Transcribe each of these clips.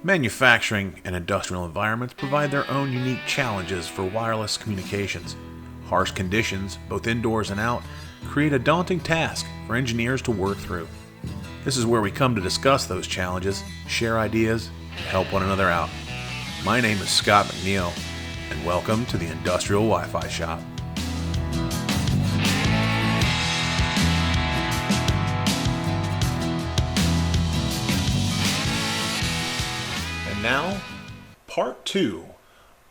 Manufacturing and industrial environments provide their own unique challenges for wireless communications. Harsh conditions, both indoors and out, create a daunting task for engineers to work through. This is where we come to discuss those challenges, share ideas, and help one another out. My name is Scott McNeil, and welcome to the Industrial Wi-Fi Shop. And now, part 2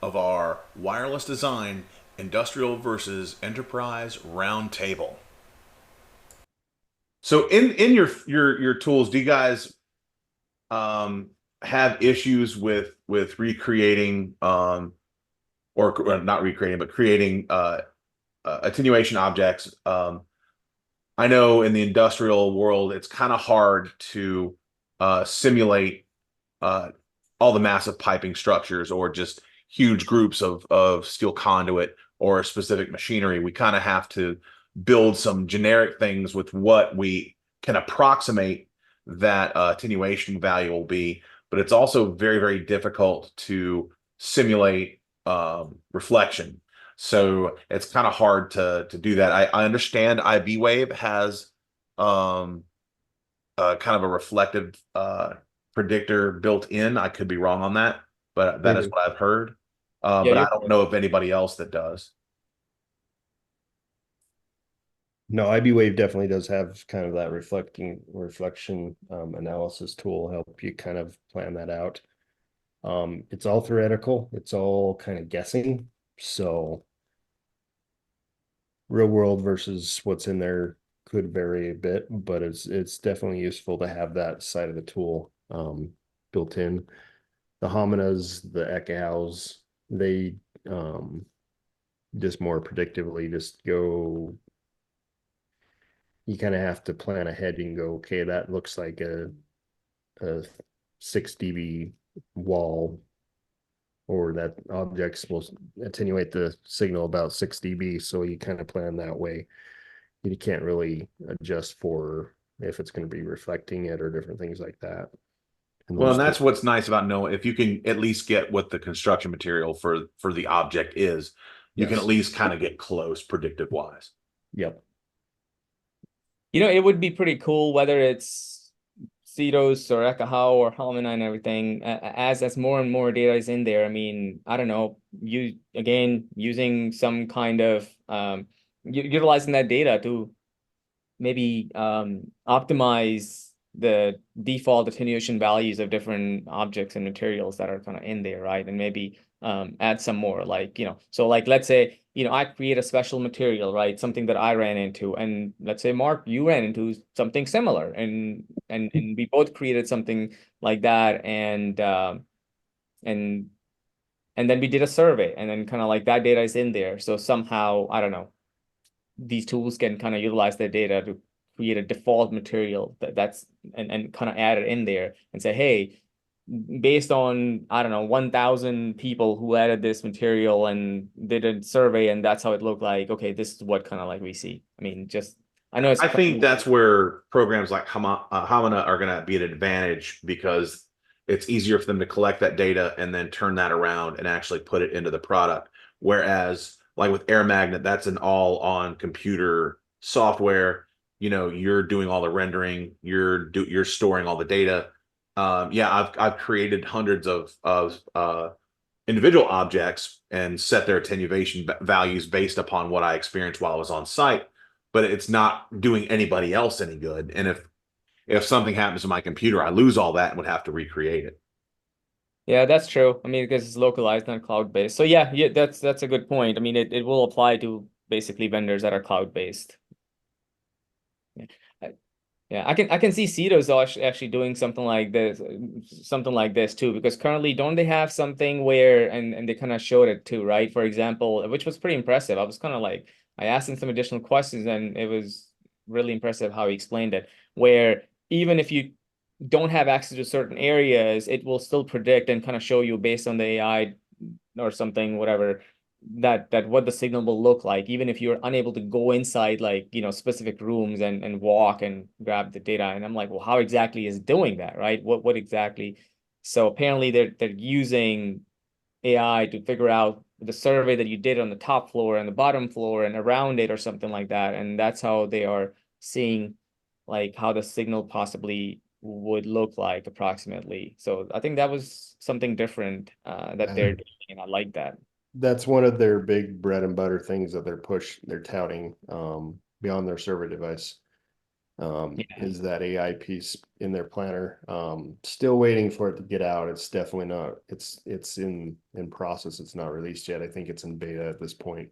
of our wireless design industrial versus enterprise roundtable. So in your tools, do you guys have issues with recreating or not recreating, but creating attenuation objects? I know in the industrial world, it's kind of hard to simulate all the massive piping structures or just huge groups of steel conduit or specific machinery. We kind of have to build some generic things with what we can approximate that attenuation value will be. But it's also very, very difficult to simulate reflection. So it's kind of hard to do that. I understand IB Wave has kind of a reflective predictor built in. I could be wrong on that, but that is what I've heard. But I don't know of anybody else that does. No, IB Wave definitely does have kind of that reflection analysis tool, help you kind of plan that out. It's all theoretical, it's all kind of guessing. So real world versus what's in there could vary a bit, but it's definitely useful to have that side of the tool built in. The Hominas, the Echows, they just more predictively just go. You kind of have to plan ahead and go, okay, that looks like a 6 dB wall, or that objects will attenuate the signal about 6 dB. So you kind of plan that way. You can't really adjust for if it's going to be reflecting it or different things like that. Well, and that's what's nice about knowing if you can at least get what the construction material for the object is, you can at least kind of get close predictive wise. Yep. You know, it would be pretty cool whether it's Cetos or Ekahau or Halmina and everything, as more and more data is in there. I mean, I don't know, you again using some kind of utilizing that data to maybe optimize the default attenuation values of different objects and materials that are kind of in there, right? And maybe add some more, like, so like, let's say, I create a special material, right? Something that I ran into, and let's say, Mark, you ran into something similar, and we both created something like that, and then we did a survey, and then kind of like that data is in there. So somehow, I don't know, these tools can kind of utilize the data to create a default material that's and kind of add it in there and say, hey, based on, I don't know, 1,000 people who added this material and did a survey, and that's how it looked like. Okay, this is what kind of like we see. I mean, I know I think that's where programs like Hamina are going to be an advantage, because it's easier for them to collect that data and then turn that around and actually put it into the product. Whereas, like with Air Magnet, that's an all-on computer software. You're doing all the rendering, you're storing all the data. I've created hundreds of individual objects and set their attenuation values based upon what I experienced while I was on site, but it's not doing anybody else any good. And if something happens to my computer, I lose all that and would have to recreate it. Yeah, that's true. I mean, because it's localized, not cloud-based. So yeah, that's a good point. I mean, it will apply to basically vendors that are cloud-based. Yeah. Yeah, I can see Cetos actually doing something like this too, because currently don't they have something where, and they kind of showed it too, right? For example, which was pretty impressive. I was kind of like, I asked him some additional questions, and it was really impressive how he explained it, where even if you don't have access to certain areas, it will still predict and kind of show you based on the AI or something, whatever, that what the signal will look like, even if you're unable to go inside, like, specific rooms and walk and grab the data. And I'm like, well, how exactly is it doing that, right? What exactly? So apparently they're using AI to figure out the survey that you did on the top floor and the bottom floor and around it or something like that. And that's how they are seeing like how the signal possibly would look like approximately. So I think that was something different that they're doing, and I like that. That's one of their big bread and butter things that they're touting beyond their server device. Yeah. Is that AI piece in their planner. Still waiting for it to get out. It's definitely not, it's in process. It's not released yet. I think it's in beta at this point.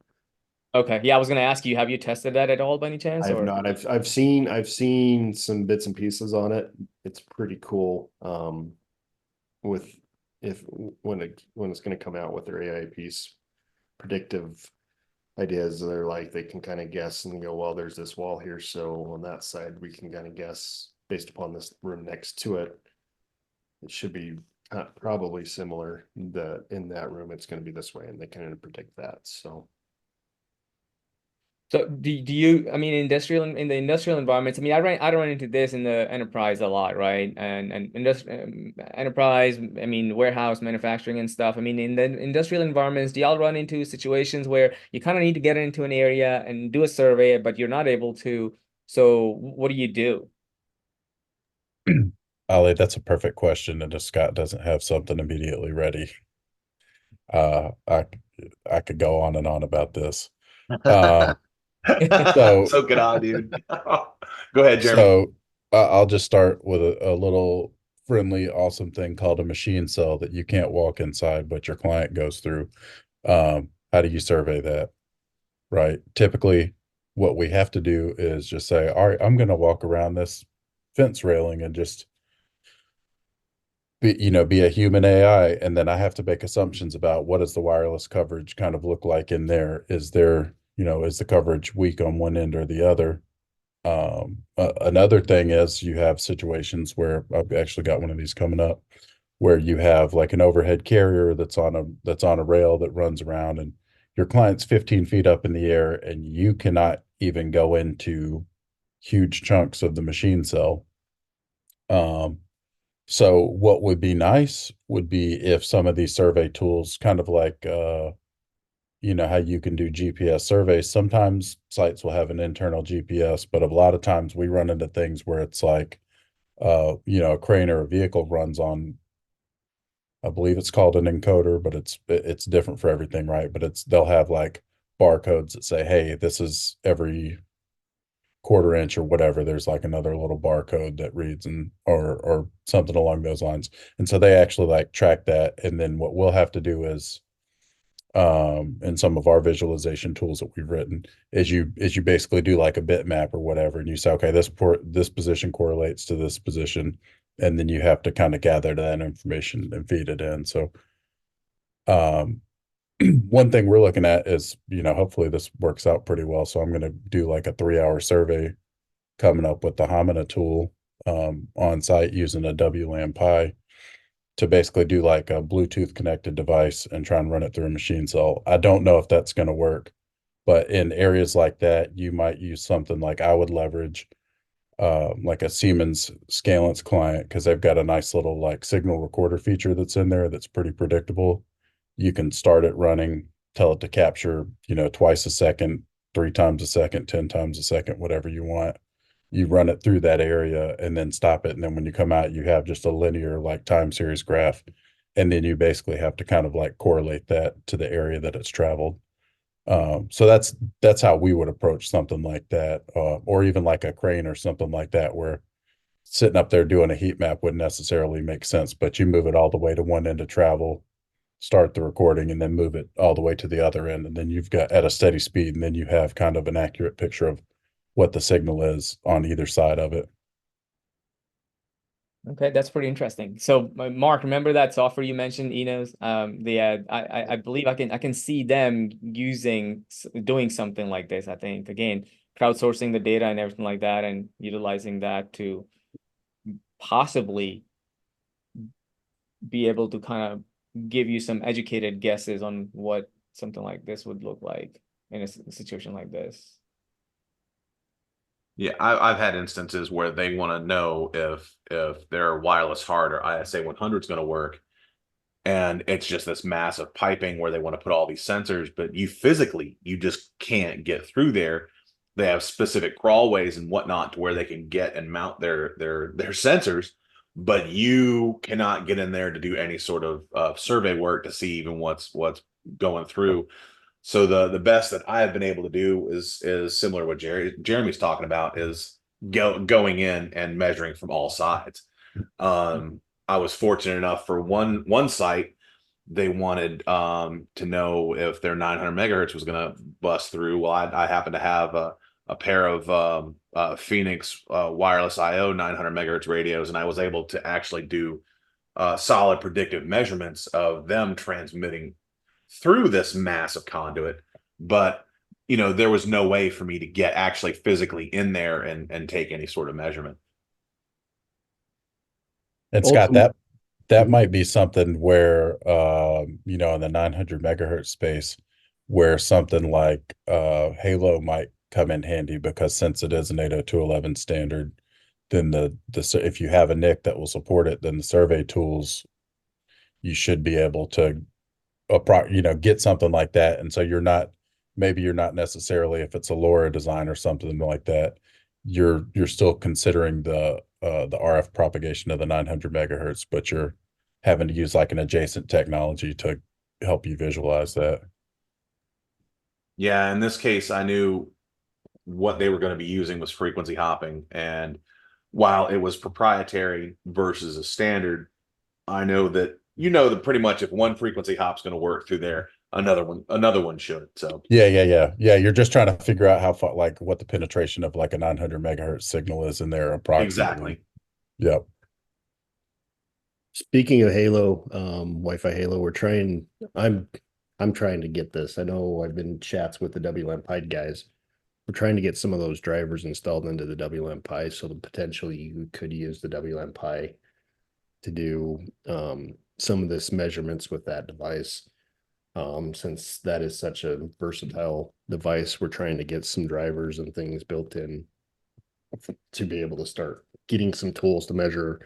Okay. Yeah, I was gonna ask you, have you tested that at all by any chance? I have Or not. I've seen some bits and pieces on it. It's pretty cool. With if when it's going to come out with their AI piece, predictive ideas. They're like they can kind of guess and go, well, there's this wall here, so on that side we can kind of guess based upon this room next to it. It should be probably similar. That in that room it's going to be this way, and they can predict that. So so do you, I mean, in the industrial environments, I mean, I run into this in the enterprise a lot, right? And enterprise, I mean, warehouse manufacturing and stuff. I mean, in the industrial environments, do y'all run into situations where you kind of need to get into an area and do a survey, but you're not able to? So what do you do? Ali, that's a perfect question, and if Scott doesn't have something immediately ready, uh, I I could go on and on about this. Um, so So good on, dude. Go ahead, Jeremy. I'll just start with a little friendly, awesome thing called a machine cell that you can't walk inside, but your client goes through. How do you survey that? Right. Typically, what we have to do is just say, all right, I'm going to walk around this fence railing and just be a human AI, and then I have to make assumptions about what does the wireless coverage kind of look like in there. Is there, is the coverage weak on one end or the other? Another thing is you have situations where I've actually got one of these coming up where you have like an overhead carrier that's on a rail that runs around, and your client's 15 feet up in the air, and you cannot even go into huge chunks of the machine cell. Um, so what would be nice would be if some of these survey tools, kind of like how you can do GPS surveys. Sometimes sites will have an internal GPS, but a lot of times we run into things where it's like a crane or a vehicle runs on, I believe it's called an encoder, but it's different for everything, right? But they'll have like barcodes that say, hey, this is every quarter inch or whatever. There's like another little barcode that reads, and or something along those lines. And so they actually like track that. And then what we'll have to do is in some of our visualization tools that we've written is you basically do like a bitmap or whatever, and you say, okay, this position correlates to this position, and then you have to kind of gather that information and feed it in. So um one thing we're looking at is, hopefully this works out pretty well. So I'm going to do like a 3-hour survey coming up with the Homina tool on site using a WLAN Pi to basically do like a Bluetooth connected device and try and run it through a machine cell. I don't know if that's going to work, but in areas like that, you might use something like I would leverage like a Siemens Scalance client, because they've got a nice little like signal recorder feature that's in there that's pretty predictable. You can start it running, tell it to capture, twice a second, 3 times a second, 10 times a second, whatever you want. You run it through that area and then stop it. And then when you come out, you have just a linear like time series graph. And then you basically have to kind of like correlate that to the area that it's traveled. So that's how we would approach something like that, or even like a crane or something like that, where sitting up there doing a heat map wouldn't necessarily make sense, but you move it all the way to one end of travel, start the recording, and then move it all the way to the other end, and then you've got at a steady speed, and then you have kind of an accurate picture of what the signal is on either side of it. Okay, that's pretty interesting. So, Mark, remember that software you mentioned, Enos? I believe I can see them doing something like this. I think again, crowdsourcing the data and everything like that, and utilizing that to possibly be able to kind of give you some educated guesses on what something like this would look like in a situation like this. Yeah, I've had instances where they want to know if their wireless hard or ISA 100 is going to work, and it's just this massive piping where they want to put all these sensors, but you just can't get through there. They have specific crawlways and whatnot to where they can get and mount their sensors, but you cannot get in there to do any sort of survey work to see even what's going through. So the best that I have been able to do is similar to what Jeremy's talking about, is going in and measuring from all sides. I was fortunate enough for one site, they wanted to know if their 900 megahertz was going to bust through. Well, I happen to have a pair of Phoenix wireless IO 900 megahertz radios, and I was able to actually do solid predictive measurements of them transmitting through this massive conduit. But there was no way for me to get actually physically in there and take any sort of measurement. And Scott, Ultimate- that might be something where in the 900 megahertz space, where something like Halo might come in handy, because since it is an 802.11 standard, then if you have a NIC that will support it, then the survey tools, you should be able to get something like that. And so maybe you're not necessarily, if it's a LoRa design or something like that, you're still considering the RF propagation of the 900 megahertz, but you're having to use like an adjacent technology to help you visualize that. Yeah, in this case, I knew what they were going to be using was frequency hopping. And while it was proprietary versus a standard, I know that pretty much if one frequency hop's going to work through there, another one should. So Yeah. You're just trying to figure out how far, like what the penetration of like a 900 megahertz signal is in there approximately. exactly. Yep. Speaking of Halo, Wi-Fi Halo, I'm trying to get this. I know I've been in chats with the WLAN Pied guys. We're trying to get some of those drivers installed into the WLAN Pi, so that potentially you could use the WLAN Pi to do some of this measurements with that device. Since that is such a versatile device, we're trying to get some drivers and things built in to be able to start getting some tools to measure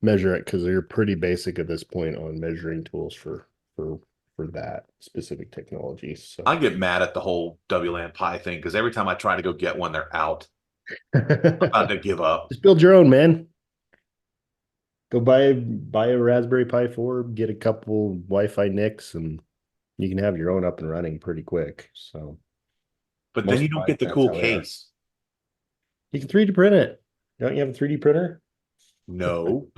it, because they're pretty basic at this point on measuring tools for that specific technology. So I get mad at the whole WLAN Pi thing because every time I try to go get one, they're out. I'm about to give up. just build your own, man. Go buy a Raspberry Pi 4, get a couple Wi-Fi NICs, and you can have your own up and running pretty quick. So, But then you don't get the that's cool how they are. case. You can 3D print it. Don't you have a 3D printer? No.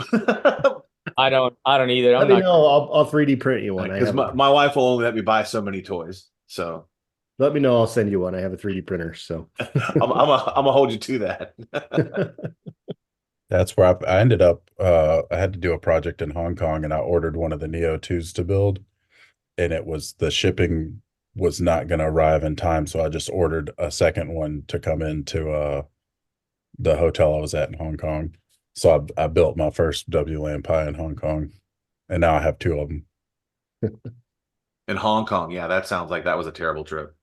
I don't either. Let I'm me not. know. I'll 3D print you one. I Because have my wife will only let me buy so many toys. So Let me know. I'll send you one. I have a 3D printer. So I'm gonna hold you to that. That's where I ended up. I had to do a project in Hong Kong, and I ordered one of the Neo 2s to build, and the shipping was not going to arrive in time, so I just ordered a second one to come into the hotel I was at in Hong Kong. So I built my first WLAN Pi in Hong Kong, and now I have two of them. In Hong Kong, yeah, that sounds like that was a terrible trip.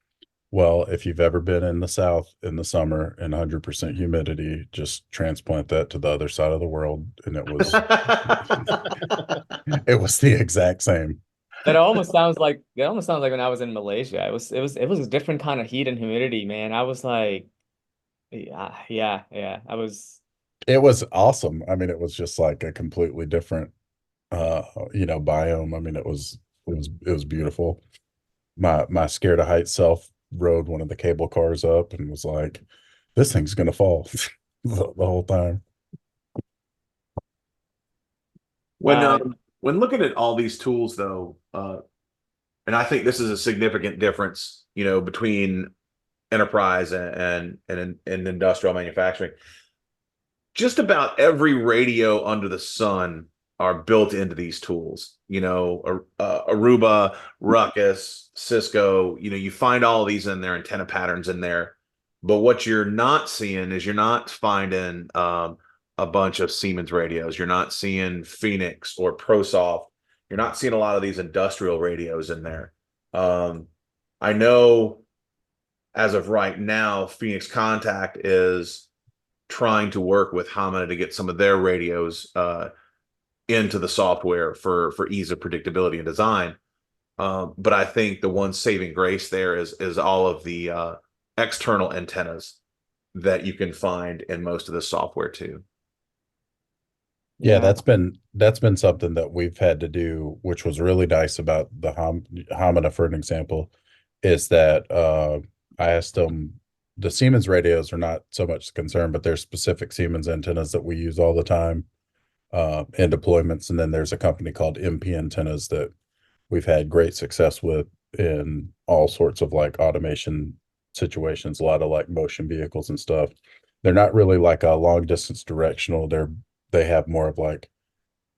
Well, if you've ever been in the South in the summer in 100% humidity, just transplant that to the other side of the world, and it was the exact same. That almost sounds like when I was in Malaysia. It was a different kind of heat and humidity, man. I was like, yeah. It was awesome. I mean, it was just like a completely different biome. I mean, it was beautiful. My scared of heights self rode one of the cable cars up and was like, this thing's gonna fall the whole time. When looking at all these tools, though, and I think this is a significant difference, between enterprise and industrial manufacturing. Just about every radio under the sun are built into these tools. Aruba, Ruckus, Cisco. You find all of these in there, antenna patterns in there. But what you're not seeing is you're not finding a bunch of Siemens radios. You're not seeing Phoenix or ProSoft. You're not seeing a lot of these industrial radios in there. I know as of right now, Phoenix Contact is trying to work with Hamina to get some of their radios into the software for ease of predictability and design. But I think the one saving grace there is all of the external antennas that you can find in most of the software too. Yeah, that's been something that we've had to do, which was really nice about the Hamina, for an example, is that I asked them, the Siemens radios are not so much concerned, but there's specific Siemens antennas that we use all the time in deployments. And then there's a company called MP Antennas that we've had great success with in all sorts of like automation situations, a lot of like motion vehicles and stuff. They're not really like a long distance directional. They have more of like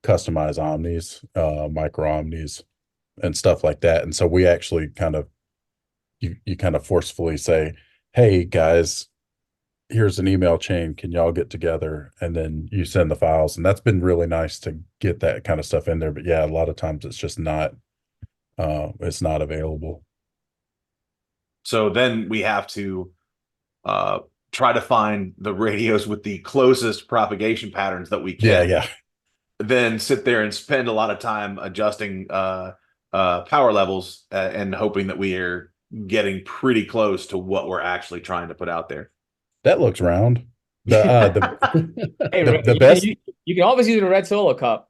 customized omnis, micro omnis and stuff like that. And so we actually kind of you kind of forcefully say, hey guys, here's an email chain. Can y'all get together? And then you send the files. And that's been really nice to get that kind of stuff in there. But yeah, a lot of times it's not available. So then we have to try to find the radios with the closest propagation patterns that we can. Yeah. Then sit there and spend a lot of time adjusting power levels and hoping that we are getting pretty close to what we're actually trying to put out there. That looks round. Hey, The best. You can always use a red solo cup.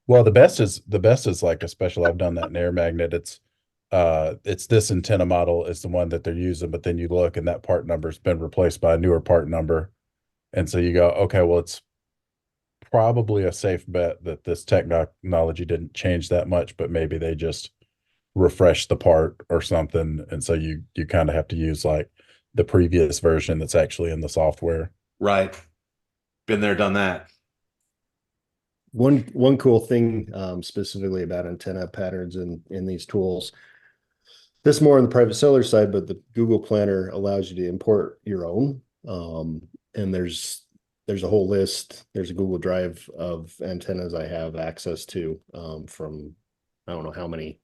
Well, the best is like a special. I've done that in air magnet. It's this antenna model is the one that they're using, but then you look and that part number's been replaced by a newer part number. And so you go, okay, well, it's probably a safe bet that this technology didn't change that much, but maybe they just refreshed the part or something. And so you kind of have to use like the previous version that's actually in the software. Right. Been there, done that. One cool thing specifically about antenna patterns in these tools, this more on the private seller side, but the Google Planner allows you to import your own. And there's a whole list. There's a Google Drive of antennas I have access to from I don't know how many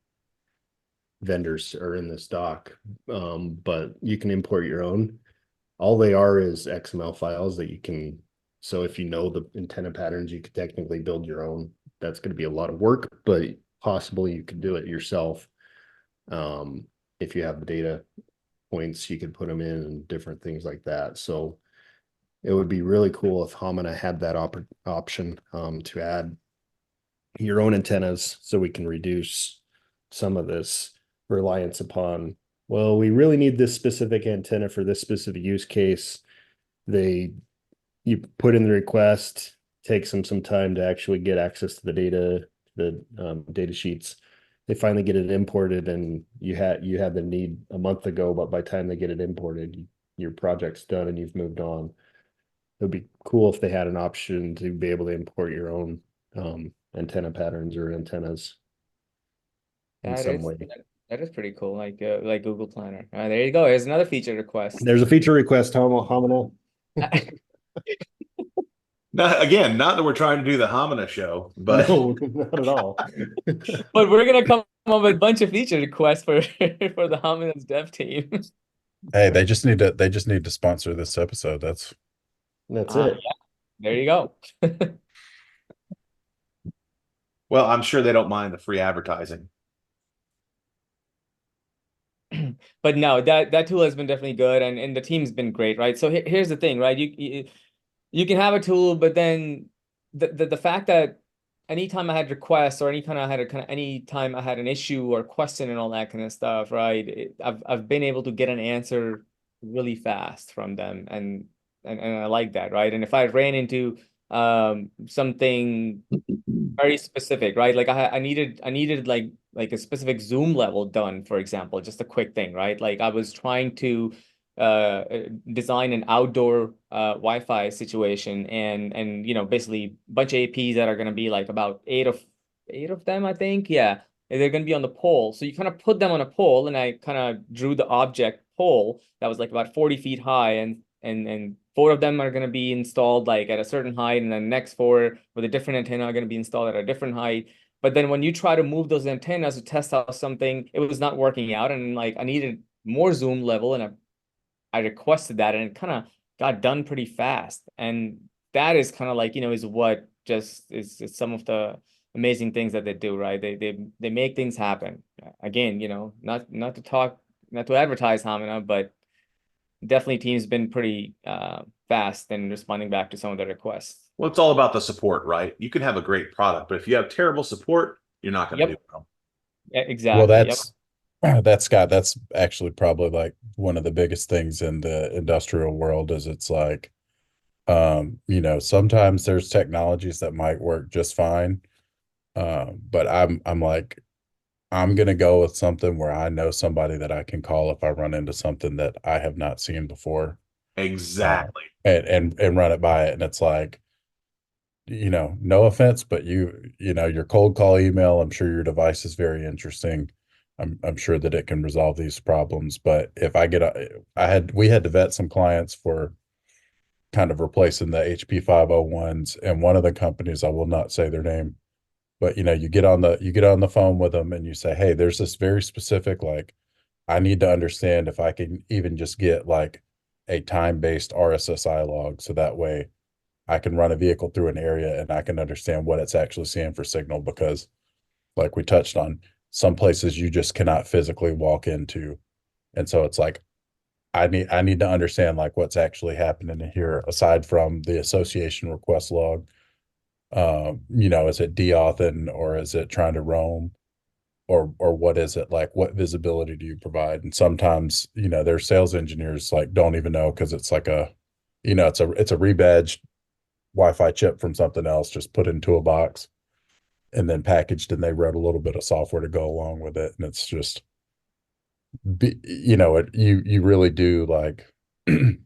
vendors are in this doc, but you can import your own. All they are is XML files that you can. So if you know the antenna patterns, you could technically build your own. That's going to be a lot of work, but possibly you could do it yourself. If you have the data points, you could put them in and different things like that. So it would be really cool if Hamina had that option to add your own antennas so we can reduce some of this reliance upon, well, we really need this specific antenna for this specific use case. You put in the request, takes them some time to actually get access to the data sheets. They finally get it imported, and you had the need a month ago, but by the time they get it imported, your project's done and you've moved on. It would be cool if they had an option to be able to import your own antenna patterns or antennas in some way. That is pretty cool, like Google Planner. There you go. Here's another feature request. There's a feature request, Hamina. Not that we're trying to do the Hamina show, but no, not at all. But we're gonna come up with a bunch of feature requests for the Hamina's dev team. Hey, they just need to sponsor this episode. That's it. Yeah. There you go. well, I'm sure they don't mind the free advertising. But no, that tool has been definitely good, and the team's been great, right? So here's the thing, right? You can have a tool, but then the fact that anytime I had requests or anytime I had an issue or question and all that kind of stuff, right? I've been able to get an answer really fast from them, and I like that, right? And if I ran into something very specific, right? Like I needed like a specific zoom level done, for example, just a quick thing, right? Like I was trying to design an outdoor Wi-Fi situation, and basically a bunch of APs that are going to be like about eight of them, I think. Yeah, they're going to be on the pole. So you kind of put them on a pole, and I kind of drew the object pole that was like about 40 feet high, and 4 of them are going to be installed like at a certain height, and then the next 4 with a different antenna are going to be installed at a different height. But then when you try to move those antennas to test out something, it was not working out, and like I needed more zoom level, and I requested that, and it kind of got done pretty fast. And that is kind of like, is what just is some of the amazing things that they do, right? They make things happen. Again, not to talk, not to advertise Hamina, but definitely team's been pretty fast in responding back to some of the requests. Well, it's all about the support, right? You can have a great product, but if you have terrible support, you're not going to do Yep, well. Well, exactly. Yep. that's Scott, that's actually probably like one of the biggest things in the industrial world is it's like, sometimes there's technologies that might work just fine. But I'm like, I'm gonna go with something where I know somebody that I can call if I run into something that I have not seen before, Exactly. and run it by it. And it's like, no offense, but your cold call email, I'm sure your device is very interesting. I'm sure that it can resolve these problems. But if I get we had to vet some clients for kind of replacing the HP 501s, and one of the companies, I will not say their name, but you get on the phone with them and you say, hey, there's this very specific, like, I need to understand if I can even just get like a time-based RSSI log, so that way I can run a vehicle through an area and I can understand what it's actually seeing for signal. Because like we touched on, some places you just cannot physically walk into, and so it's like, I need to understand like what's actually happening here aside from the association request log. Is it deauthing, or is it trying to roam, or what is it? Like, what visibility do you provide? And sometimes, their sales engineers like don't even know, because it's like it's a rebadged Wi-Fi chip from something else, just put into a box and then packaged, and they wrote a little bit of software to go along with it. And it's just, you really do like, I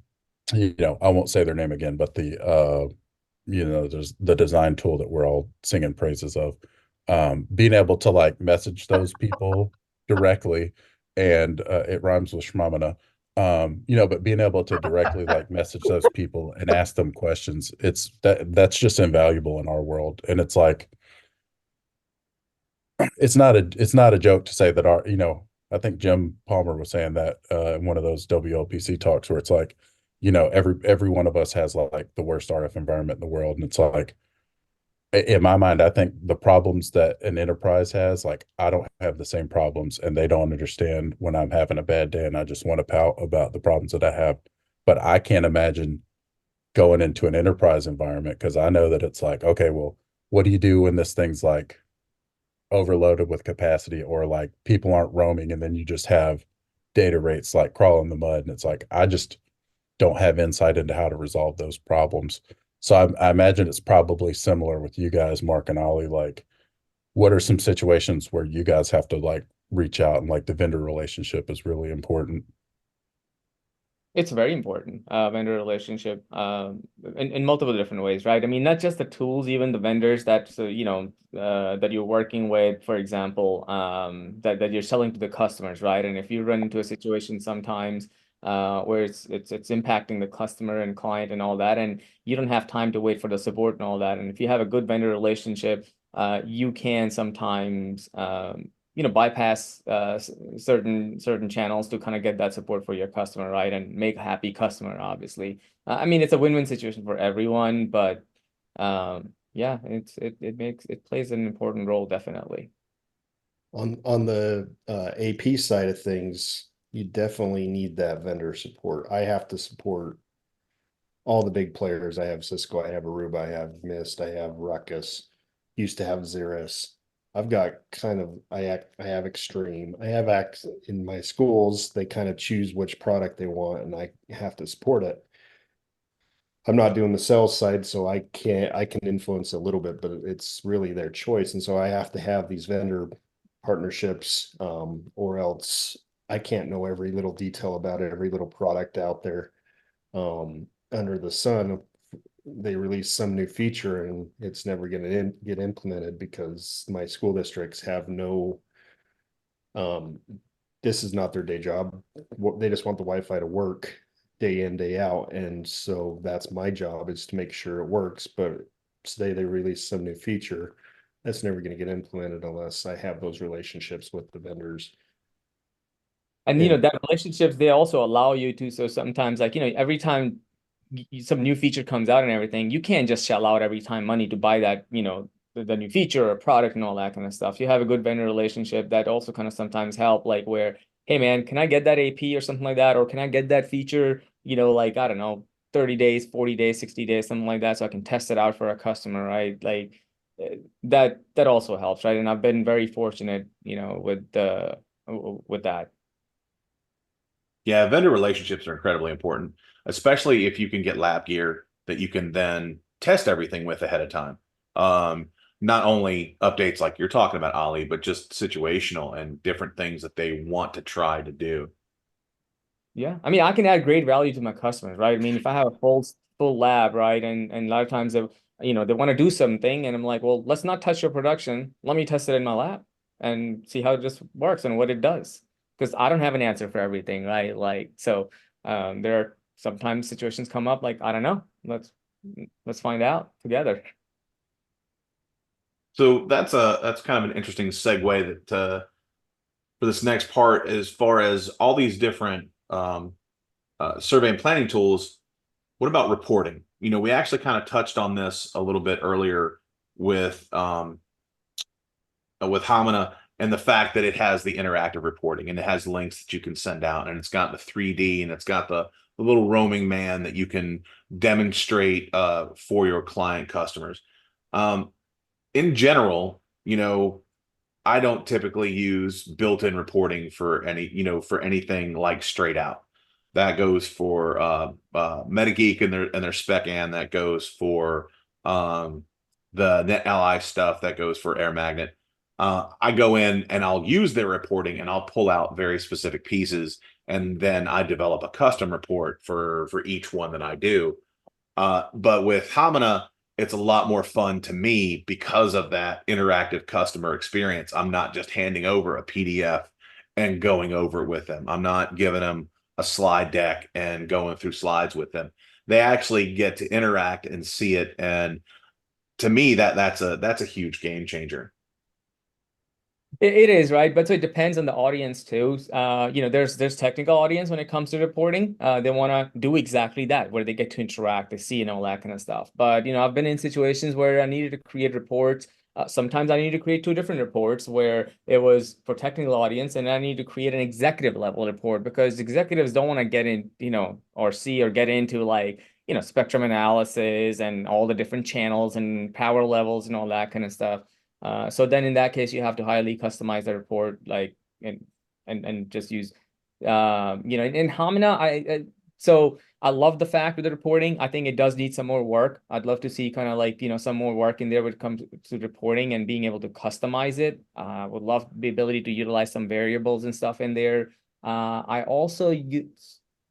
won't say their name again, but there's the design tool that we're all singing praises of, being able to like message those people directly, and it rhymes with shmamana, but being able to directly like message those people and ask them questions, that's just invaluable in our world. And it's like, it's not a joke to say that I think Jim Palmer was saying that in one of those WLPC talks, where it's like, every one of us has like the worst RF environment in the world. And it's like, in my mind, I think the problems that an enterprise has, like, I don't have the same problems, and they don't understand when I'm having a bad day and I just want to pout about the problems that I have. But I can't imagine going into an enterprise environment, because I know that it's like, okay, well, what do you do when this thing's like overloaded with capacity, or like people aren't roaming, and then you just have data rates like crawl in the mud? And it's like, I just don't have insight into how to resolve those problems. So I imagine it's probably similar with you guys, Mark and Ollie. Like, what are some situations where you guys have to like reach out, and like the vendor relationship is really important? It's very important, vendor relationship, in multiple different ways, right? I mean, not just the tools, even the vendors that, so, that you're working with, for example, that you're selling to the customers, right? And if you run into a situation sometimes, where it's impacting the customer and client and all that, and you don't have time to wait for the support and all that. And if you have a good vendor relationship, you can sometimes, bypass certain channels to kind of get that support for your customer, right? And make a happy customer, obviously. I mean, it's a win-win situation for everyone, but yeah, it plays an important role, definitely. On the AP side of things, you definitely need that vendor support. I have to support all the big players. I have Cisco, I have Aruba, I have Mist, I have Ruckus, used to have Xeris. I've got I have Extreme. I have Act in my schools. They kind of choose which product they want, and I have to support it. I'm not doing the sales side, so I can influence a little bit, but it's really their choice. And so I have to have these vendor partnerships, or else I can't know every little detail about it, every little product out there. Under the sun, they release some new feature and it's never going to get implemented because my school districts have no, um, this is not their day job. They just want the Wi-Fi to work day in, day out. And so that's my job, is to make sure it works. But say they release some new feature, that's never going to get implemented unless I have those relationships with the vendors. And And that relationships, they also allow you to, so sometimes, like, every time some new feature comes out and everything, you can't just shell out every time money to buy that, the new feature or product and all that kind of stuff. You have a good vendor relationship that also kind of sometimes help, like where, hey man, can I get that AP or something like that? Or can I get that feature, like, I don't know, 30 days, 40 days, 60 days, something like that, so I can test it out for a customer, right? Like that also helps, right? And I've been very fortunate, with that. Yeah, vendor relationships are incredibly important, especially if you can get lab gear that you can then test everything with ahead of time. Um, Not only updates like you're talking about, Ali, but just situational and different things that they want to try to do. Yeah, I mean, I can add great value to my customers, right? I mean, if I have a full lab, right, and a lot of times they want to do something, and I'm like, well, let's not touch your production. Let me test it in my lab and see how it just works and what it does. Because I don't have an answer for everything, right? Like, so there are sometimes situations come up like, I don't know. Let's find out together. So that's kind of an interesting segue that for this next part, as far as all these different survey and planning tools. What about reporting? We actually kind of touched on this a little bit earlier with Hamina and the fact that it has the interactive reporting and it has links that you can send out and it's got the 3D and it's got the little roaming man that you can demonstrate for your client customers. In general, I don't typically use built-in reporting for for anything like straight out. That goes for MetaGeek and their spec and that goes for um, the NetLI stuff that goes for Air Magnet. I go in and I'll use their reporting and I'll pull out very specific pieces and then I develop a custom report for each one that I do. But with Hamina, it's a lot more fun to me because of that interactive customer experience. I'm not just handing over a PDF and going over it with them. I'm not giving them a slide deck and going through slides with them. They actually get to interact and see it. And to me, that's a huge game changer. It is, right? But so it depends on the audience too. There's technical audience when it comes to reporting. They want to do exactly that, where they get to interact, they see and all that kind of stuff. But I've been in situations where I needed to create reports. Sometimes I needed to create two different reports where it was for technical audience, and I need to create an executive level report because executives don't want to get in, or see or get into like spectrum analysis and all the different channels and power levels and all that kind of stuff. So then in that case, you have to highly customize the report, like and just use in Hamina, so I love the fact with the reporting. I think it does need some more work. I'd love to see kind of like some more work in there when it comes to reporting and being able to customize it. Would love the ability to utilize some variables and stuff in there. I also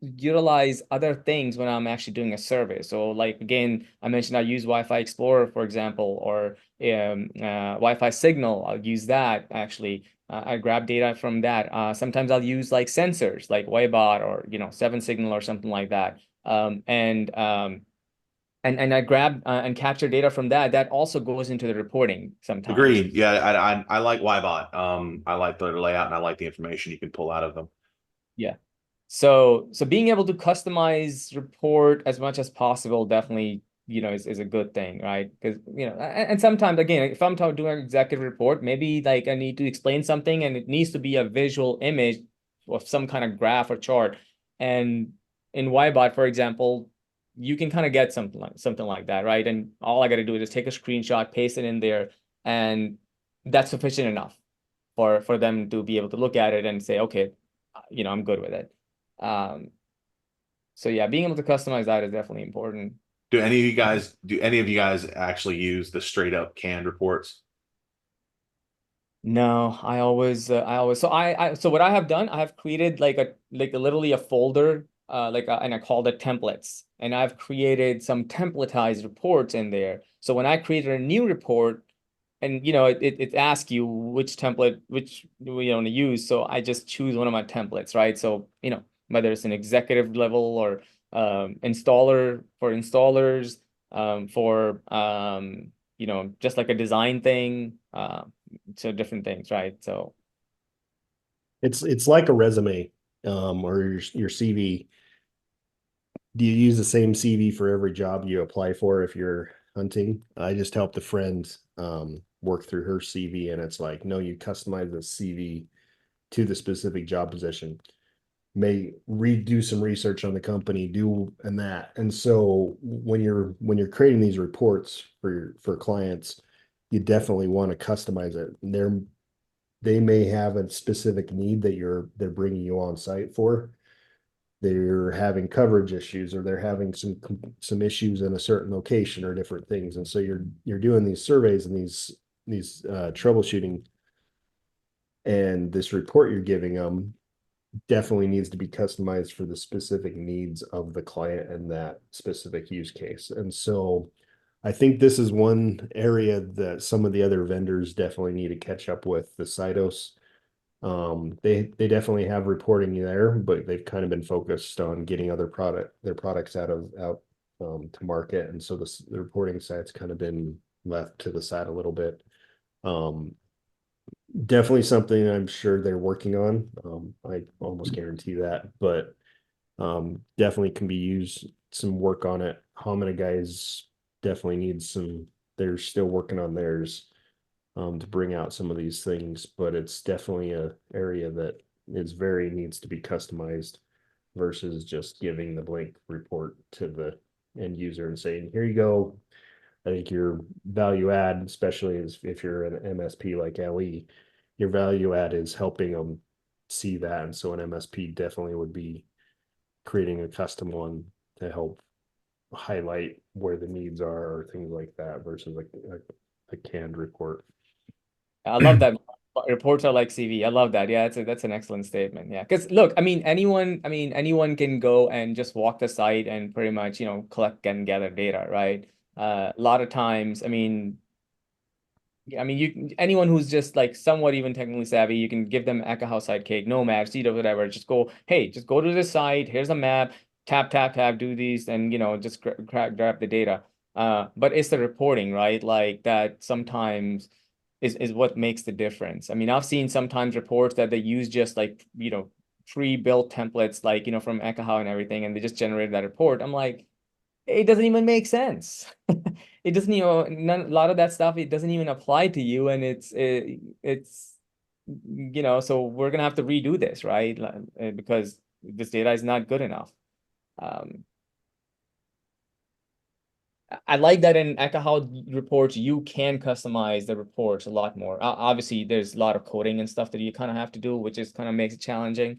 utilize other things when I'm actually doing a survey. So like, again, I mentioned I use Wi-Fi Explorer, for example, or Wi-Fi Signal. I'll use that actually. I grab data from that. Sometimes I'll use like sensors like Waybot or 7Signal or something like that. And I grab and capture data from that. That also goes into the reporting sometimes. Agreed. Yeah, I like Ybot. I like the layout and I like the information you can pull out of them. Yeah. So being able to customize report as much as possible definitely, is a good thing, right? Because, and sometimes again, if I'm doing an executive report, maybe like I need to explain something and it needs to be a visual image of some kind of graph or chart. And in Ybot, for example, you can kind of get something like that, right? And all I got to do is just take a screenshot, paste it in there, and that's sufficient enough for them to be able to look at it and say, okay, I'm good with it. So yeah, being able to customize that is definitely important. Do any of you guys actually use the straight up canned reports? No, I always, so what I have done, I have created like literally a folder, and I called it templates, and I've created some templatized reports in there. So when I created a new report, and it asks you which template which we want to use, so I just choose one of my templates, right? So whether it's an executive level or installer for installers, for just like a design thing, so different things, right? So It's like a resume, or your CV. do you use the same CV for every job you apply for if you're hunting? I just helped a friend work through her CV, and it's like, no, you customize the CV to the specific job position. May redo some research on the company, do and that. And so when you're creating these reports for clients, you definitely want to customize it. They may have a specific need that they're bringing you on site for. They're having coverage issues, or they're having some issues in a certain location, or different things. And so you're doing these surveys and these troubleshooting, and this report you're giving them definitely needs to be customized for the specific needs of the client and that specific use case. And so I think this is one area that some of the other vendors definitely need to catch up with. The Cytos, they definitely have reporting there, but they've kind of been focused on getting their products out to market. And so the reporting side's kind of been left to the side a little bit. Um, Definitely something I'm sure they're working on. I almost guarantee that, but definitely can be used some work on it. Homina guys definitely need some, they're still working on theirs to bring out some of these things, but it's definitely a area that is very needs to be customized versus just giving the blank report to the end user and saying, here you go. I think your value add, especially as if you're an MSP like LE, your value add is helping them see that. And so an MSP definitely would be creating a custom one to help highlight where the needs are or things like that versus a canned report. I love that. Reports are like CV. I love that. Yeah, that's an excellent statement. Yeah, because look, anyone can go and just walk the site and pretty much, collect and gather data, right? A lot of times, anyone who's just like somewhat even technically savvy, you can give them Ekahau Sidekick, Nomad, Cedo, whatever. Just go, hey, just go to this site. Here's a map. Tap, tap, tap. Do these, and just grab the data. But it's the reporting, right? Like that sometimes is what makes the difference. I've seen sometimes reports that they use just like pre-built templates, like from Ekahau and everything, and they just generate that report. I'm like, it doesn't even make sense. It doesn't, a lot of that stuff, it doesn't even apply to you, and it's so we're gonna have to redo this, right? Because this data is not good enough. I like that in Ekahau reports, you can customize the reports a lot more. Obviously, there's a lot of coding and stuff that you kind of have to do, which is kind of makes it challenging.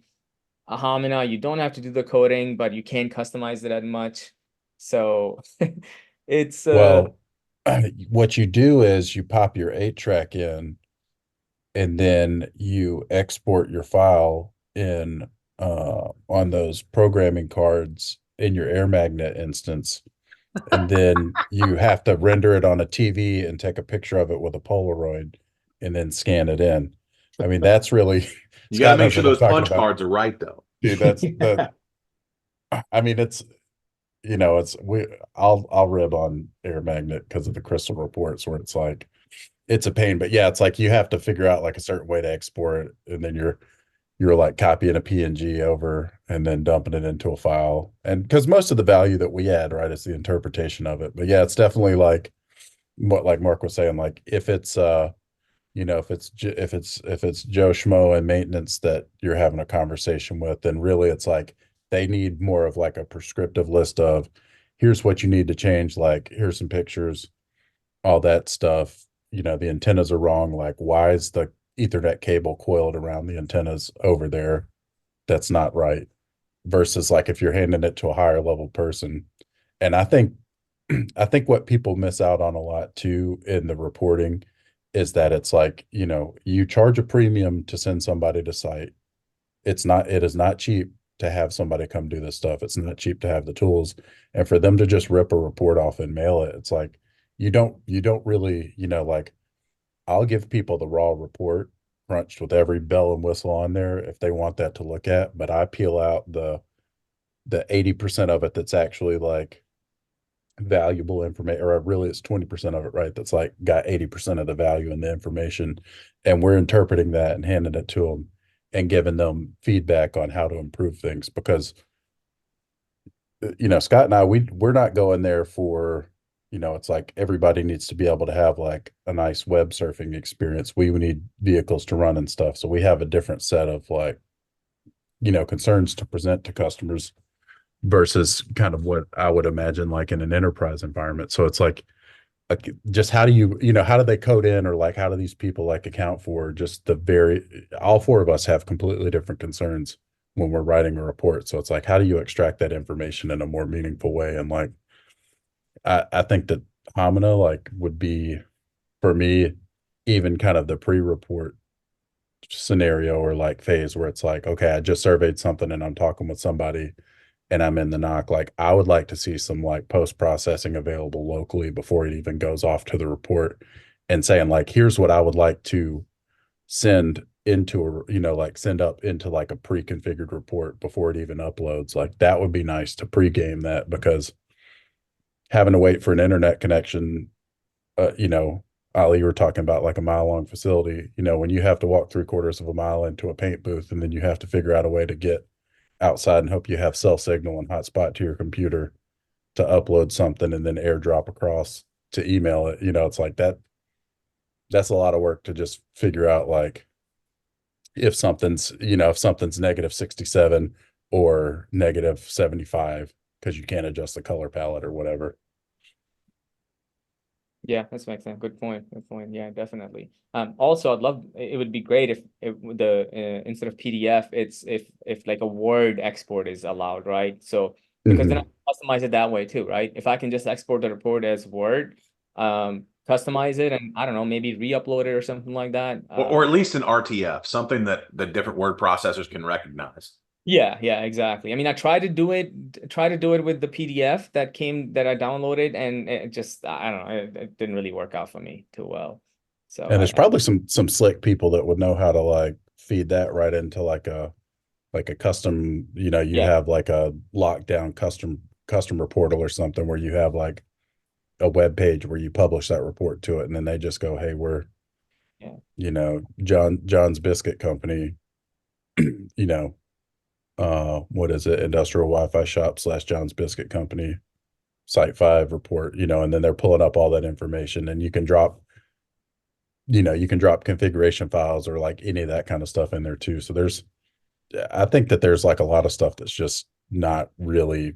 Ahamina, you don't have to do the coding, but you can't customize it that much. So it's Well, what you do is you pop your 8-track in, and then you export your file in on those programming cards in your air magnet instance. And then you have to render it on a TV and take a picture of it with a Polaroid and then scan it in. That's really You got to Scott make knows sure what I'm those talking punch about. cards are right, though. Dude, that's the it's it's I'll rib on air magnet because of the crystal reports where it's like it's a pain, but yeah, it's like you have to figure out like a certain way to export it, and then you're like copying a PNG over and then dumping it into a file. And because most of the value that we add, right, is the interpretation of it. But yeah, it's definitely like what like Mark was saying, like if it's if it's Joe Schmo and maintenance that you're having a conversation with, then really it's like they need more of like a prescriptive list of here's what you need to change, like here's some pictures, all that stuff. The antennas are wrong. Like, why is the Ethernet cable coiled around the antennas over there? That's not right. Versus like if you're handing it to a higher level person. And I think what people miss out on a lot too in the reporting is that it's like, you charge a premium to send somebody to site. It is not cheap to have somebody come do this stuff. It's not cheap to have the tools. And for them to just rip a report off and mail it, it's like you don't really, like I'll give people the raw report crunched with every bell and whistle on there if they want that to look at, but I peel out the 80% of it that's actually like valuable information, or really it's 20% of it, right? That's like got 80% of the value in the information. And we're interpreting that and handing it to them and giving them feedback on how to improve things. Because Scott and I, we're not going there for, it's like everybody needs to be able to have like a nice web surfing experience. We need vehicles to run and stuff. So we have a different set of like, concerns to present to customers versus kind of what I would imagine like in an enterprise environment. So it's like just how do how do they code in, or like how do these people like account for just all four of us have completely different concerns when we're writing a report. So it's like, how do you extract that information in a more meaningful way? And like, I think that Homina like would be for me, even kind of the pre-report scenario or like phase where it's like, okay, I just surveyed something and I'm talking with somebody and I'm in the knock. Like, I would like to see some like post processing available locally before it even goes off to the report, and saying like, here's what I would like to send into like send up into like a pre-configured report before it even uploads. Like, that would be nice to pre-game that, because having to wait for an internet connection, Ali, you were talking about like a mile long facility, when you have to walk 3/4 of a mile into a paint booth and then you have to figure out a way to get outside and hope you have cell signal and hotspot to your computer to upload something and then airdrop across to email it. It's like that's a lot of work to just figure out like if something's -67 or -75 because you can't adjust the color palette or whatever. Yeah, that makes sense. Good point. Good point. Yeah, definitely. Also, I'd love it would be great if the instead of PDF, it's if like a Word export is allowed, right? So because then I Mhm. can customize it that way too, right? If I can just export the report as Word, customize it, and I don't know, maybe re-upload it or something like that. Or at least an RTF, something that the different word processors can recognize. Yeah, yeah, exactly. I mean, I tried to do it, with the PDF that I downloaded, and it just, I don't know, it didn't really work out for me too well. So And there's probably some slick people that would know how to like feed that right into like a custom, you yeah, have like a lockdown customer portal or something where you have like a web page where you publish that report to it, and then they just go, hey, we're, yeah, John's Biscuit Company, you know, what is it? Industrial Wi-Fi shop / John's Biscuit Company, Site 5 report, and then they're pulling up all that information, and you can drop configuration files or like any of that kind of stuff in there too. So I think that there's like a lot of stuff that's just not really,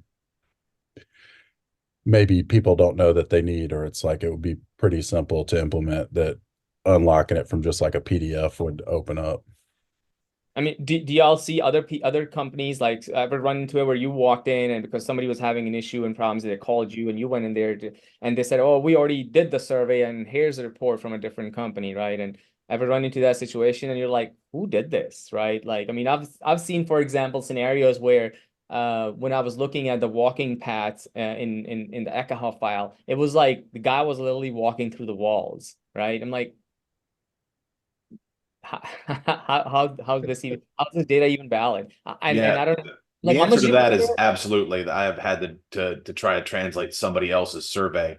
maybe people don't know that they need, or it's like it would be pretty simple to implement, that unlocking it from just like a PDF would open up. I mean, do y'all see other companies like ever run into it where you walked in and because somebody was having an issue and problems, they called you and you went in there and they said, "Oh, we already did the survey and here's a report from a different company," right? And ever run into that situation and you're like, "Who did this?" Right? Like, I mean, I've seen, for example, scenarios where when I was looking at the walking paths in the Ekahau file, it was like the guy was literally walking through the walls, right? I'm like, how's this data even valid? And Yeah, I don't like the how answer much to you that is absolutely. I have had to try to translate somebody else's survey.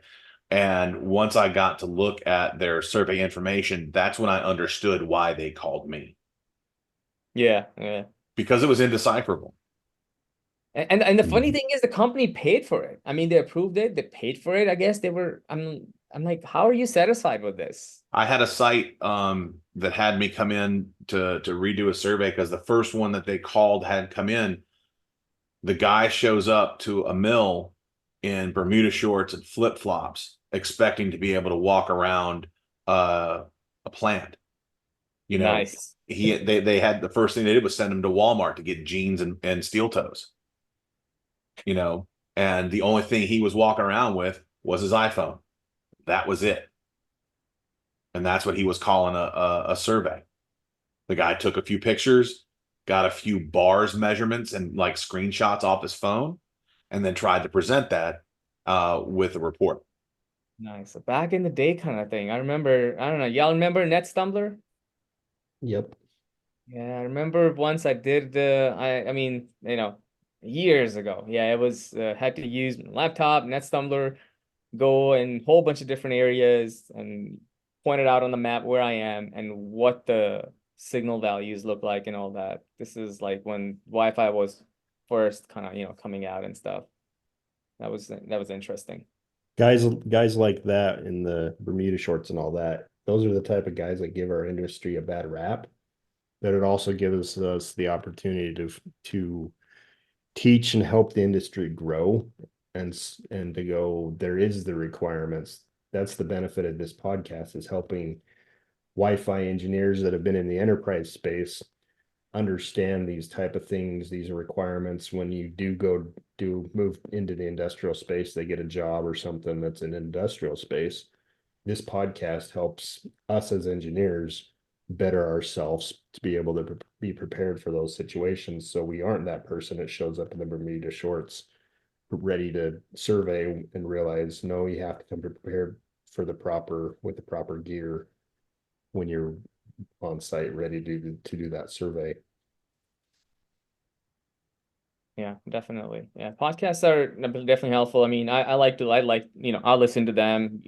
And once I got to look at their survey information, that's when I understood why they called me, yeah. because it was indecipherable. And the funny Mhm. thing is the company paid for it. I mean, they approved it, they paid for it. I guess they were I'm like, how are you satisfied with this? I had a site that had me come in to redo a survey because the first one that they called had come in. The guy shows up to a mill in Bermuda shorts and flip flops, expecting to be able to walk around a plant. You know, Nice. they had, the first thing they did was send him to Walmart to get jeans and steel toes. You know, and the only thing he was walking around with was his iPhone. That was it, and that's what he was calling a survey. The guy took a few pictures, got a few bars measurements and like screenshots off his phone, and then tried to present that with a report. Nice. A back in the day kind of thing. I remember, I don't know, y'all remember NetStumbler? Yep. Yeah, I remember once I did I mean, years ago. Yeah, it was had to use my laptop, NetStumbler, go in a whole bunch of different areas and point it out on the map where I am and what the signal values look like and all that. This is like when Wi-Fi was first kind of, coming out and stuff. That was interesting. Guys like that in the Bermuda shorts and all that, those are the type of guys that give our industry a bad rap. But it also gives us the opportunity to teach and help the industry grow and to go, there is the requirements. That's the benefit of this podcast, is helping Wi-Fi engineers that have been in the enterprise space understand these type of things. These are requirements when you do move into the industrial space, they get a job or something that's in industrial space. This podcast helps us as engineers better ourselves to be able to be prepared for those situations, so we aren't that person that shows up in the Bermuda shorts ready to survey and realize, no, you have to come prepared for the proper gear when you're on site ready to do that survey. Yeah, definitely. Yeah, podcasts are definitely helpful. I mean, I like, I'll listen to them.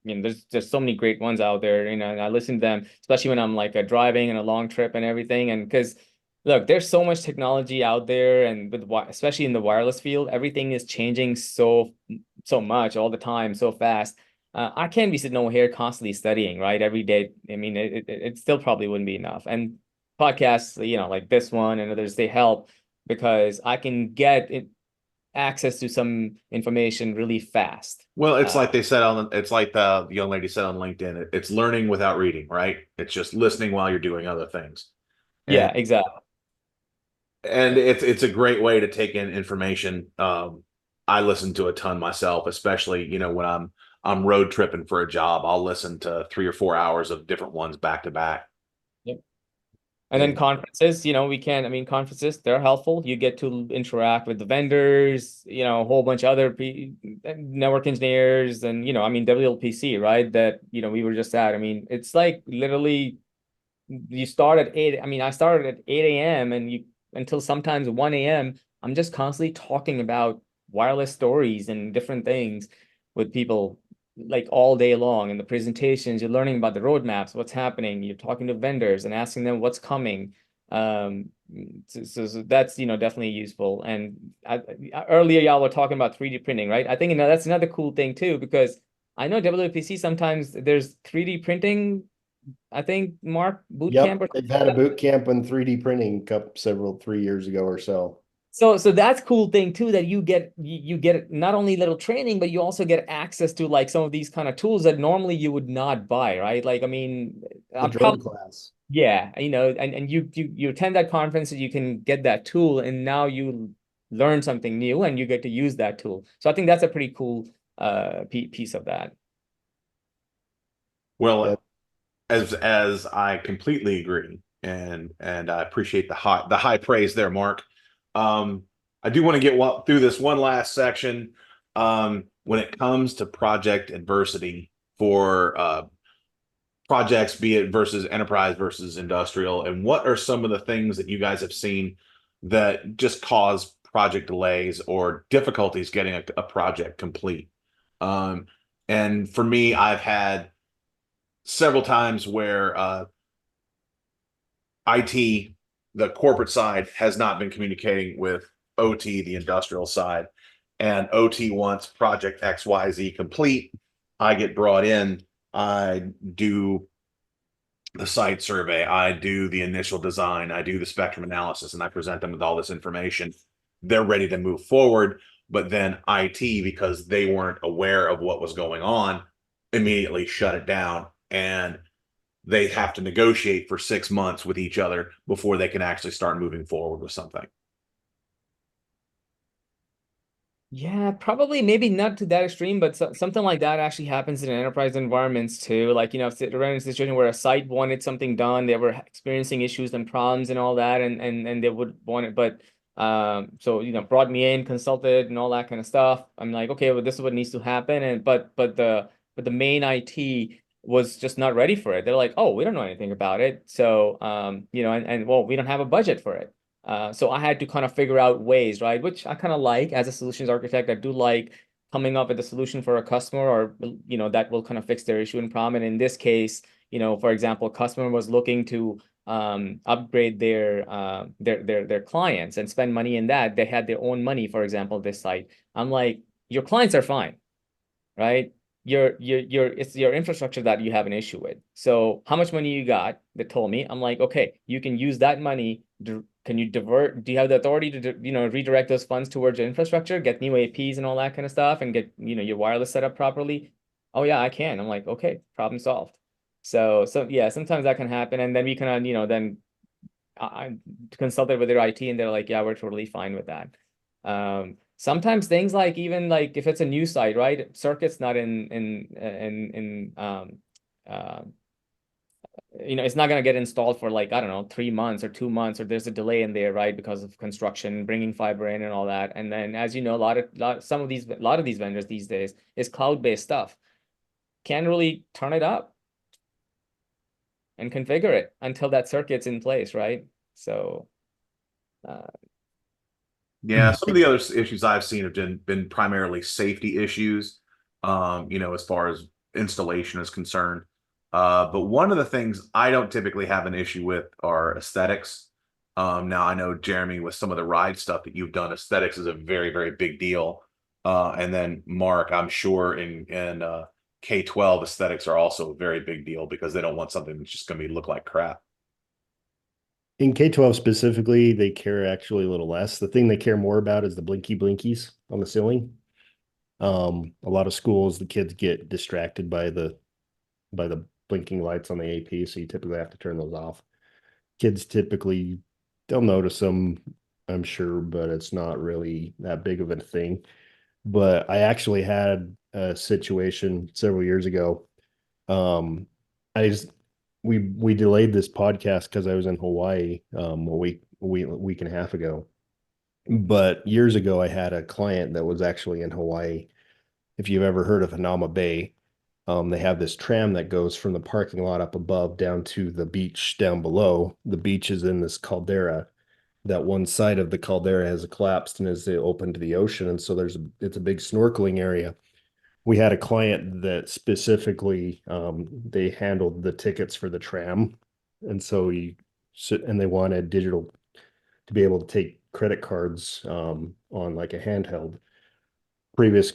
There's so many great ones out there, and I listen to them, especially when I'm like driving and a long trip and everything. And because look, there's so much technology out there, and especially in the wireless field, everything is changing so much all the time, so fast. I can't be sitting over here constantly studying, right, every day. I mean, it still probably wouldn't be enough. And podcasts, like this one and others, they help because I can get access to some information really fast. Well, it's like they said it's like the young lady said on LinkedIn, it's learning without reading, right? It's just listening while you're doing other things. Yeah, And exactly. it's a great way to take in information. I listen to a ton myself, especially, when I'm road tripping for a job. I'll listen to 3 or 4 hours of different ones back to back. Yep. And then conferences, conferences, they're helpful. You get to interact with the vendors, a whole bunch of other network engineers and, WLPC, right? That, we were just at. I mean, it's like literally you start at 8. I mean, I started at 8 a.m. and until sometimes 1 a.m. I'm just constantly talking about wireless stories and different things with people like all day long. And the presentations, you're learning about the roadmaps, what's happening. You're talking to vendors and asking them what's coming. So that's definitely useful. And earlier y'all were talking about 3D printing, right? I think that's another cool thing too, because I know WPC sometimes there's 3D printing. I think Mark boot camp. Yep, they've had a boot camp in 3D printing several 3 years ago or so. So that's cool thing too, that you get not only little training, but you also get access to like some of these kind of tools that normally you would not buy, right? Like, I mean, The drone class. yeah, and you attend that conference and you can get that tool, and now you learn something new and you get to use that tool. So I think that's a pretty cool piece of that. Well, Yeah. as I completely agree, and I appreciate the high praise there, Mark. I do want to get through this one last section. When it comes to project adversity for projects, be it versus enterprise versus industrial, and what are some of the things that you guys have seen that just cause project delays or difficulties getting a project complete? And for me, I've had several times where IT, the corporate side, has not been communicating with OT, the industrial side, and OT wants project XYZ complete. I get brought in, I do the site survey, I do the initial design, I do the spectrum analysis, and I present them with all this information. They're ready to move forward, but then IT, because they weren't aware of what was going on, immediately shut it down, and they have to negotiate for 6 months with each other before they can actually start moving forward with something. Yeah, probably maybe not to that extreme, but something like that actually happens in enterprise environments too. Like, if they're in a situation where a site wanted something done, they were experiencing issues and problems and all that, and they would want it, but so brought me in, consulted and all that kind of stuff. I'm like, okay, well, this is what needs to happen, and but the main IT was just not ready for it. They're like, oh, we don't know anything about it, so and well, we don't have a budget for it. So I had to kind of figure out ways, right? Which I kind of like as a solutions architect. I do like coming up with a solution for a customer, or that will kind of fix their issue and problem. And in this case, for example, customer was looking to upgrade their clients and spend money in that. They had their own money, for example, this site. I'm like, your clients are fine, right? It's your infrastructure that you have an issue with. So how much money you got? They told me. I'm like, okay, you can use that money. Can you divert? Do you have the authority to, redirect those funds towards your infrastructure, get new APs and all that kind of stuff, and get, your wireless set up properly? Oh yeah, I can. I'm like, okay, problem solved. So yeah, sometimes that can happen, and then we kind of, then I consulted with their IT, and they're like, yeah, we're totally fine with that. Sometimes things like, even like if it's a new site, right? Circuit's not uh, it's not going to get installed for like, I don't know, 3 months or 2 months, or there's a delay in there, right? Because of construction, bringing fiber in and all that. And then, as you know, a lot of these vendors these days is cloud-based stuff. Can't really turn it up and configure it until that circuit's in place, right? So, Yeah, some of the other issues I've seen have been primarily safety issues, as far as installation is concerned. But one of the things I don't typically have an issue with are aesthetics. Now I know, Jeremy, with some of the ride stuff that you've done, aesthetics is a very, very big deal. And then Mark, I'm sure in K-12, aesthetics are also a very big deal because they don't want something that's just going to look like crap. In K-12 specifically, they care actually a little less. The thing they care more about is the blinkies on the ceiling. A lot of schools, the kids get distracted by the blinking lights on the AP, so you typically have to turn those off. Kids typically, they'll notice them, I'm sure, but it's not really that big of a thing. But I actually had a situation several years ago. I just we delayed this podcast because I was in Hawaii a week and a half ago. But years ago, I had a client that was actually in Hawaii. If you've ever heard of Hanama Bay, they have this tram that goes from the parking lot up above down to the beach down below. The beach is in this caldera. That one side of the caldera has collapsed and is open to the ocean, and so it's a big snorkeling area. We had a client that specifically they handled the tickets for the tram, and so and they wanted digital to be able to take credit cards on like a handheld. Previous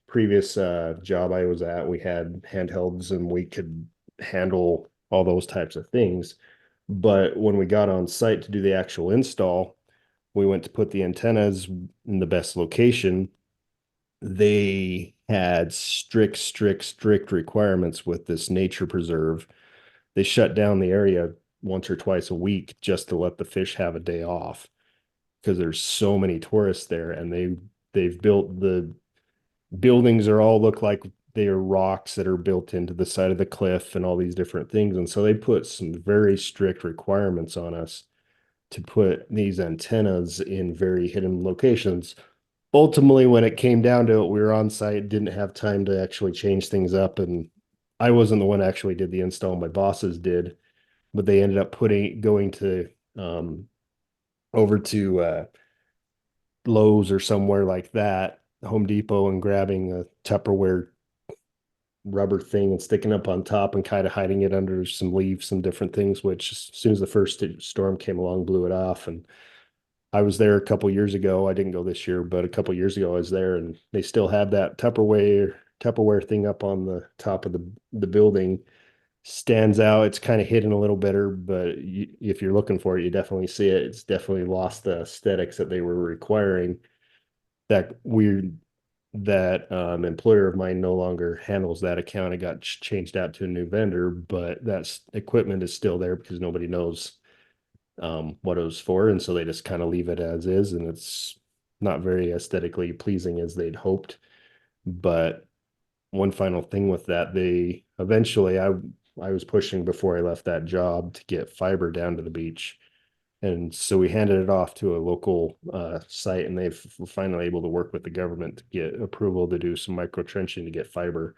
previous job I was at, we had handhelds and we could handle all those types of things. But when we got on site to do the actual install, we went to put the antennas in the best location. They had strict requirements with this nature preserve. They shut down the area once or twice a week just to let the fish have a day off because there's so many tourists there, and they've built the buildings are all look like they are rocks that are built into the side of the cliff and all these different things. And so they put some very strict requirements on us to put these antennas in very hidden locations. Ultimately, when it came down to it, we were on site, didn't have time to actually change things up. And I wasn't the one that actually did the install, my bosses did, but they ended up going to over to Lowe's or somewhere like that, Home Depot, and grabbing a Tupperware rubber thing and sticking up on top and kind of hiding it under some leaves, some different things, which as soon as the first storm came along, blew it off. And I was there a couple years ago. I didn't go this year, but a couple years ago I was there, and they still have that Tupperware thing up on the top of the building. Stands out. It's kind of hidden a little better, but if you're looking for it, you definitely see it. It's definitely lost the aesthetics that they were requiring. That weird that employer of mine no longer handles that account. It got changed out to a new vendor, but that equipment is still there because nobody knows what it was for, and so they just kind of leave it as is, and it's not very aesthetically pleasing as they'd hoped. But one final thing with that, they eventually I was pushing before I left that job to get fiber down to the beach. And so we handed it off to a local site, and they've finally able to work with the government to get approval to do some micro trenching to get fiber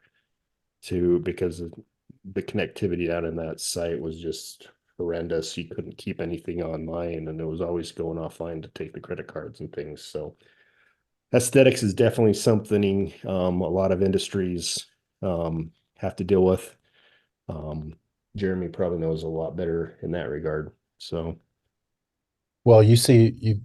because the connectivity down in that site was just horrendous. You couldn't keep anything online, and it was always going offline to take the credit cards and things. So aesthetics is definitely something a lot of industries have to deal with. Jeremy probably knows a lot better in that regard. So. Well, you see,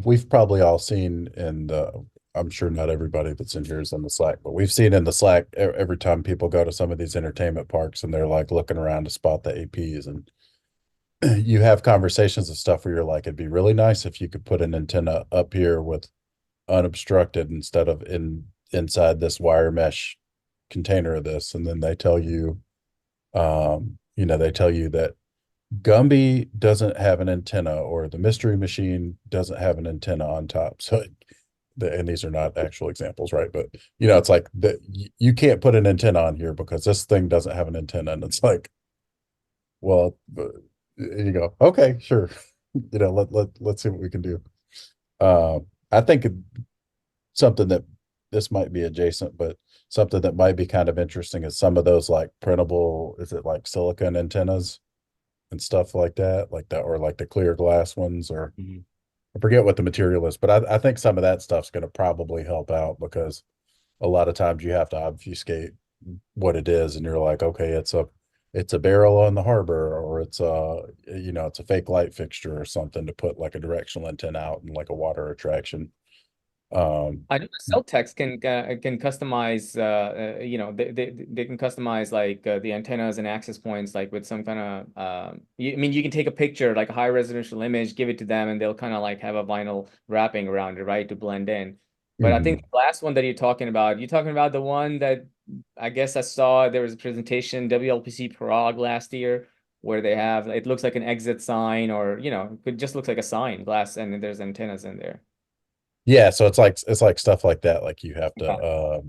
we've probably all seen in the I'm sure not everybody that's in here is in the Slack, but we've seen in the Slack every time people go to some of these entertainment parks and they're like looking around to spot the APs, and you have conversations and stuff where you're like, it'd be really nice if you could put an antenna up here with unobstructed instead of inside this wire mesh container of this. And then they tell you, they tell you that Gumby doesn't have an antenna, or the Mystery Machine doesn't have an antenna on top. So, and these are not actual examples, right? But it's like that you can't put an antenna on here because this thing doesn't have an antenna, and it's like, well, you go, okay, sure, let's see what we can do. I think something that this might be adjacent, but something that might be kind of interesting is some of those like printable, is it like silicon antennas and stuff like that, or like the clear glass ones, or I forget what the material is, but I think some of that stuff's going to probably help out, because a lot of times you have to obfuscate what it is, and you're like, okay, it's a barrel on the harbor, or it's a fake light fixture or something to put like a directional antenna out and like a water attraction. I know Celtex can customize they can customize like the antennas and access points, like with some kind of you can take a picture, like a high resolution image, give it to them, and they'll kind of like have a vinyl wrapping around it, right, to blend in. But I think the last one that you're talking about the one that I guess I saw, there was a presentation, WLPC Prague last year, where they have, it looks like an exit sign, or it just looks like a sign, glass, and there's antennas in there. Yeah, so it's like stuff like that. Like you have to,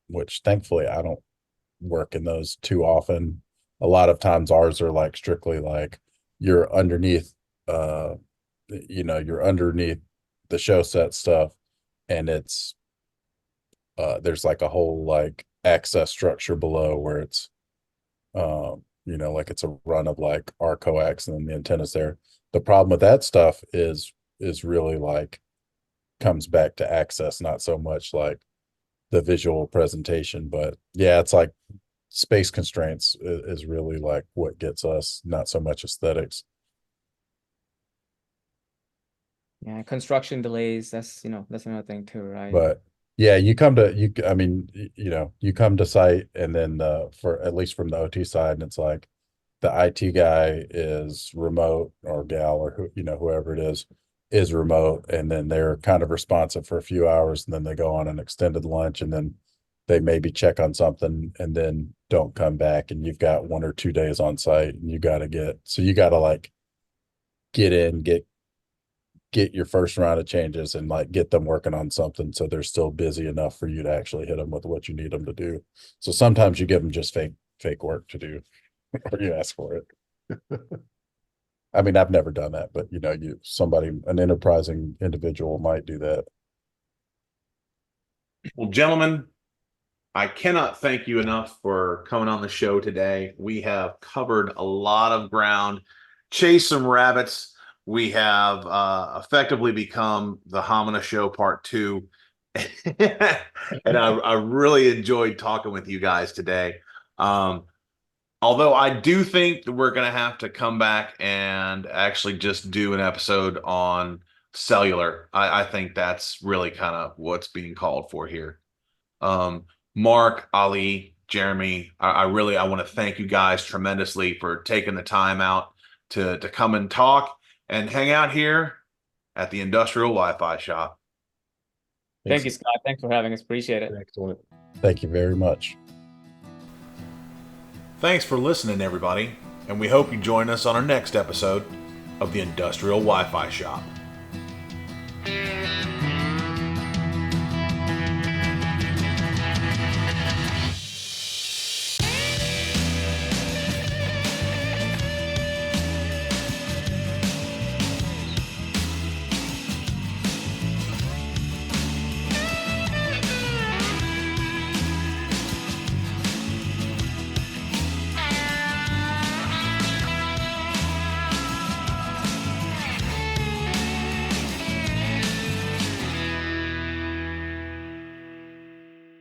which thankfully I don't work in those too often. A lot of times ours are like strictly like you're underneath, you're underneath the show set stuff, and it's there's like a whole like access structure below where it's like it's a run of like our coax, and then the antennas there. The problem with that stuff is really like comes back to access, not so much like the visual presentation. But yeah, it's like space constraints is really like what gets us, not so much aesthetics. Yeah, construction delays, that's another thing too, right? But yeah, you come to site, and then for at least from the OT side, and it's like the IT guy is remote, or gal, or whoever it is remote, and then they're kind of responsive for a few hours, and then they go on an extended lunch, and then they maybe check on something and then don't come back, and you've got 1 or 2 days on site, and you got to like get in, get your first round of changes, and like get them working on something so they're still busy enough for you to actually hit them with what you need them to do. So sometimes you give them just fake work to do, or you ask for it. I mean, I've never done that, but an enterprising individual might do that. Well, gentlemen, I cannot thank you enough for coming on the show today. We have covered a lot of ground, chased some rabbits. We have effectively become the Homina Show Part 2. And I really enjoyed talking with you guys today. Although I do think that we're going to have to come back and actually just do an episode on cellular. I think that's really kind of what's being called for here. Mark, Ali, Jeremy, I want to thank you guys tremendously for taking the time out to come and talk and hang out here at the Industrial Wi-Fi Shop. Thank you, Scott. Thanks for having us. Appreciate it. Excellent. Thank you very much. Thanks for listening, everybody, and we hope you join us on our next episode of the Industrial Wi-Fi Shop.